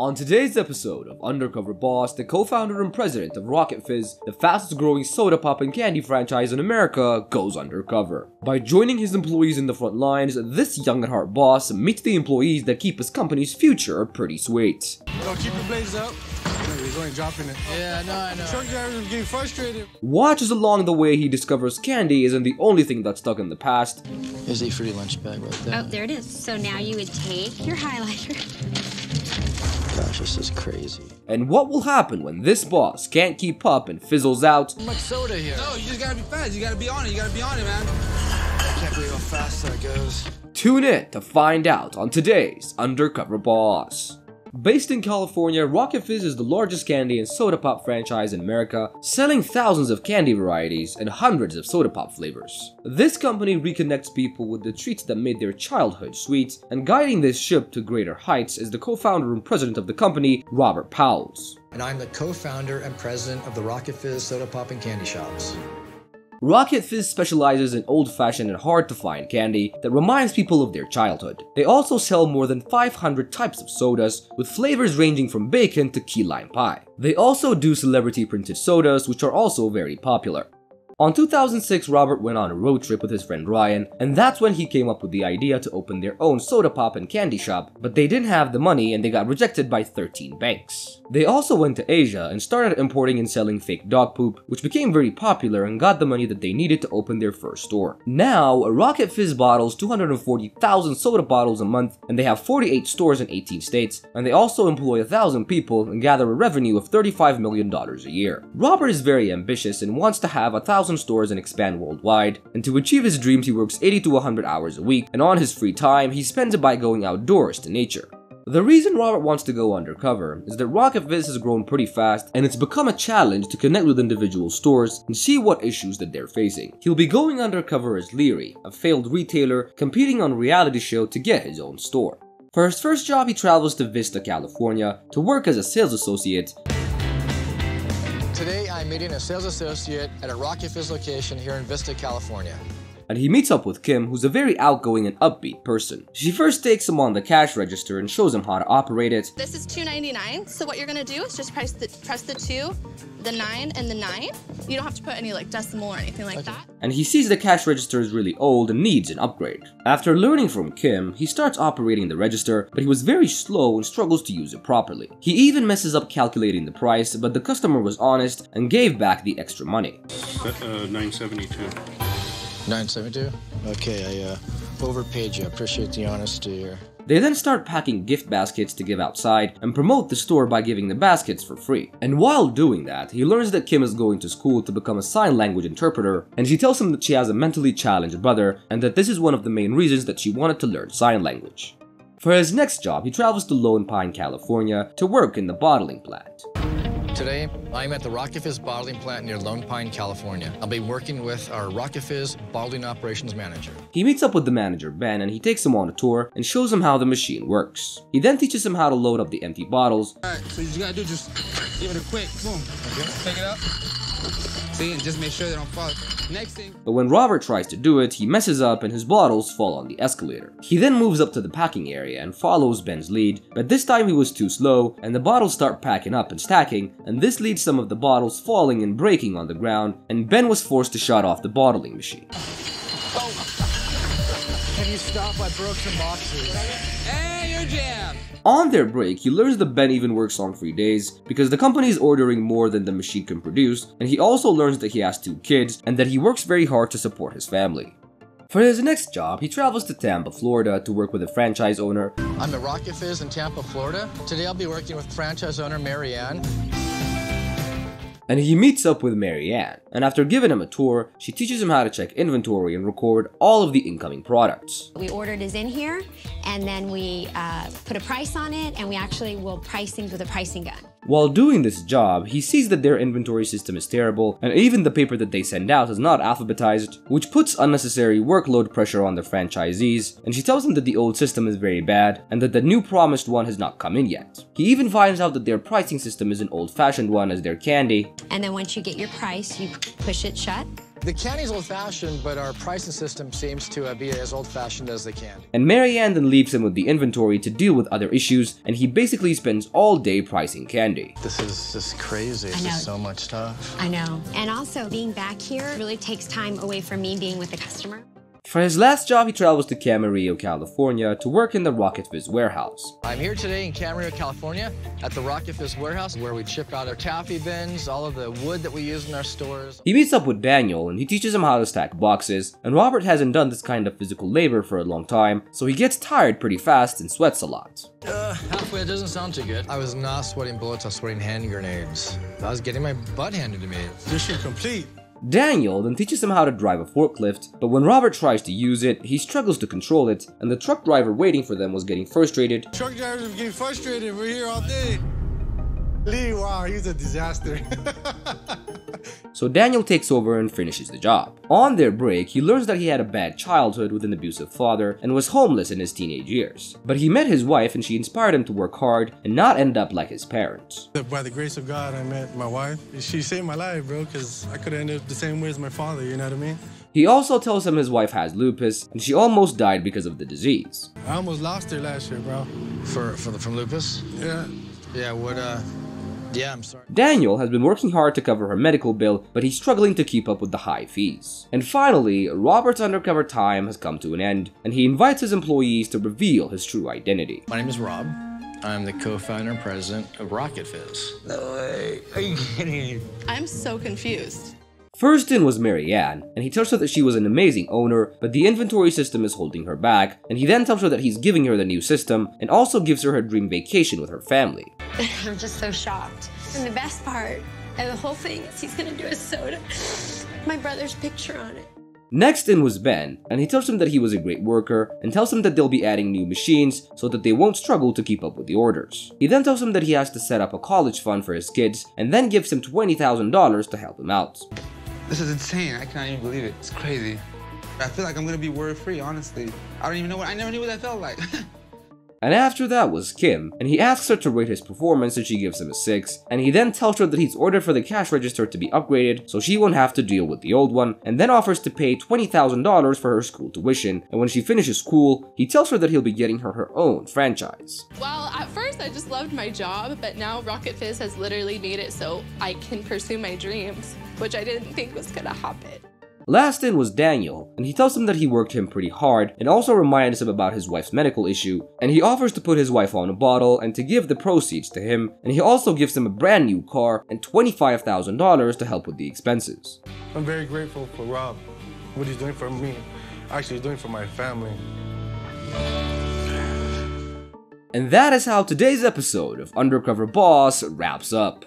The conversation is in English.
On today's episode of Undercover Boss, the co-founder and president of Rocket Fizz, the fastest growing soda pop and candy franchise in America, goes undercover. By joining his employees in the front lines, this young at heart boss meets the employees that keep his company's future pretty sweet. Yo, keep your blades up. He's only dropping it. Yeah, I know. Truck drivers are getting frustrated. Watch as along the way he discovers candy isn't the only thing that's stuck in the past. Here's a free lunch bag right there. Oh, there it is. So now you would take your highlighter. Gosh, this is crazy. And what will happen when this boss can't keep up and fizzles out? How much soda here? No, you just gotta be fast. You gotta be on it. You gotta be on it, man. I can't believe how fast that goes. Tune in to find out on today's Undercover Boss. Based in California, Rocket Fizz is the largest candy and soda pop franchise in America, selling thousands of candy varieties and hundreds of soda pop flavors. This company reconnects people with the treats that made their childhood sweet, and guiding this ship to greater heights is the co-founder and president of the company, Robert Powles. And I'm the co-founder and president of the Rocket Fizz Soda Pop and Candy Shops. Rocket Fizz specializes in old-fashioned and hard-to-find candy that reminds people of their childhood. They also sell more than 500 types of sodas, with flavors ranging from bacon to key lime pie. They also do celebrity-printed sodas, which are also very popular. In 2006, Robert went on a road trip with his friend Ryan, and that's when he came up with the idea to open their own soda pop and candy shop, but they didn't have the money and they got rejected by 13 banks. They also went to Asia and started importing and selling fake dog poop, which became very popular and got the money that they needed to open their first store. Now, Rocket Fizz bottles 240,000 soda bottles a month, and they have 48 stores in 18 states, and they also employ 1,000 people and gather a revenue of $35 million a year. Robert is very ambitious and wants to have 1,000 stores and expand worldwide, and to achieve his dreams he works 80 to 100 hours a week, and on his free time he spends it by going outdoors to nature. The reason Robert wants to go undercover is that Rocket Fizz has grown pretty fast, and it's become a challenge to connect with individual stores and see what issues that they're facing. He'll be going undercover as Leary, a failed retailer competing on a reality show to get his own store. For his first job, he travels to Vista, California to work as a sales associate. Today, I'm meeting a sales associate at a Rocket Fizz location here in Vista, California. And he meets up with Kim, who's a very outgoing and upbeat person. She first takes him on the cash register and shows him how to operate it. This is $2.99, so what you're gonna do is just press the 2, the 9, and the 9. You don't have to put any like decimal or anything like that. And he sees the cash register is really old and needs an upgrade. After learning from Kim, he starts operating the register, but he was very slow and struggles to use it properly. He even messes up calculating the price, but the customer was honest and gave back the extra money. $9.72. 972? Okay, I overpaid you. I appreciate the honesty here. They then start packing gift baskets to give outside and promote the store by giving the baskets for free. And while doing that, he learns that Kim is going to school to become a sign language interpreter, and she tells him that she has a mentally challenged brother and that this is one of the main reasons that she wanted to learn sign language. For his next job, he travels to Lone Pine, California to work in the bottling plant. Today, I'm at the Rocket Fizz bottling plant near Lone Pine, California. I'll be working with our Rocket Fizz bottling operations manager. He meets up with the manager, Ben, and he takes him on a tour and shows him how the machine works. He then teaches him how to load up the empty bottles. Alright, so you gotta do just give it a quick boom. Okay. Take it up. See, and just make sure they don't fall. Next thing. But when Robert tries to do it, he messes up and his bottles fall on the escalator. He then moves up to the packing area and follows Ben's lead, but this time he was too slow and the bottles start packing up and stacking, and this leads some of the bottles falling and breaking on the ground, and Ben was forced to shut off the bottling machine. Oh. Can you stop? I broke some boxes. Hey, you're jammed. On their break, he learns that Ben even works on free days because the company is ordering more than the machine can produce, and he also learns that he has 2 kids and that he works very hard to support his family. For his next job, he travels to Tampa, Florida to work with a franchise owner. I'm the Rocket Fizz in Tampa, Florida. Today, I'll be working with franchise owner Mary Ann. And he meets up with Mary Ann, and after giving him a tour, she teaches him how to check inventory and record all of the incoming products. We ordered is in here, and then we put a price on it, and we actually will price things with a pricing gun. While doing this job, he sees that their inventory system is terrible, and even the paper that they send out is not alphabetized, which puts unnecessary workload pressure on their franchisees, and she tells him that the old system is very bad, and that the new promised one has not come in yet. He even finds out that their pricing system is an old-fashioned one as their candy. And then once you get your price, you push it shut, The candy's old-fashioned, but our pricing system seems to be as old-fashioned as the candy. And Marianne then leaves him with the inventory to deal with other issues, and he basically spends all day pricing candy. This is just crazy. It's just so much stuff. I know. And also, being back here really takes time away from me being with the customer. For his last job, he travels to Camarillo, California to work in the Rocket Fizz warehouse. I'm here today in Camarillo, California at the Rocket Fizz warehouse where we chip out our taffy bins, all of the wood that we use in our stores. He meets up with Daniel and he teaches him how to stack boxes, and Robert hasn't done this kind of physical labor for a long time, so he gets tired pretty fast and sweats a lot. Halfway, it doesn't sound too good. I was not sweating bullets, I was sweating hand grenades. I was getting my butt handed to me. Mission complete. Daniel then teaches him how to drive a forklift, but when Robert tries to use it, he struggles to control it, and the truck driver waiting for them was getting frustrated. Truck drivers are getting frustrated. We're here all day. Lee, wow, he's a disaster. So Daniel takes over and finishes the job. On their break, he learns that he had a bad childhood with an abusive father and was homeless in his teenage years. But he met his wife and she inspired him to work hard and not end up like his parents. By the grace of God, I met my wife. She saved my life, bro, because I could have ended up the same way as my father, you know what I mean? He also tells him his wife has lupus and she almost died because of the disease. I almost lost her last year, bro. From lupus? Yeah. Yeah, yeah, I'm sorry. Daniel has been working hard to cover her medical bill, but he's struggling to keep up with the high fees. And finally, Robert's undercover time has come to an end, and he invites his employees to reveal his true identity. My name is Rob. I'm the co-founder and president of Rocket Fizz. No way. Are you kidding? I'm so confused. First in was Marianne, and he tells her that she was an amazing owner, but the inventory system is holding her back, and he then tells her that he's giving her the new system, and also gives her dream vacation with her family. I'm just so shocked. And the best part of the whole thing is he's gonna do a soda. My brother's picture on it. Next in was Ben, and he tells him that he was a great worker, and tells him that they'll be adding new machines so that they won't struggle to keep up with the orders. He then tells him that he has to set up a college fund for his kids, and then gives him $20,000 to help him out. This is insane. I cannot even believe it. It's crazy. I feel like I'm gonna be worry-free, honestly. I don't even know I never knew what that felt like. And after that was Kim, and he asks her to rate his performance and she gives him a 6, and he then tells her that he's ordered for the cash register to be upgraded so she won't have to deal with the old one, and then offers to pay $20,000 for her school tuition, and when she finishes school, he tells her that he'll be getting her own franchise. Well, at first I just loved my job, but now Rocket Fizz has literally made it so I can pursue my dreams, which I didn't think was gonna happen. Last in was Daniel, and he tells him that he worked him pretty hard and also reminds him about his wife's medical issue, and he offers to put his wife on a bottle and to give the proceeds to him, and he also gives him a brand new car and $25,000 to help with the expenses. I'm very grateful for Rob, what he's doing for me. Actually, he's doing for my family. And that is how today's episode of Undercover Boss wraps up.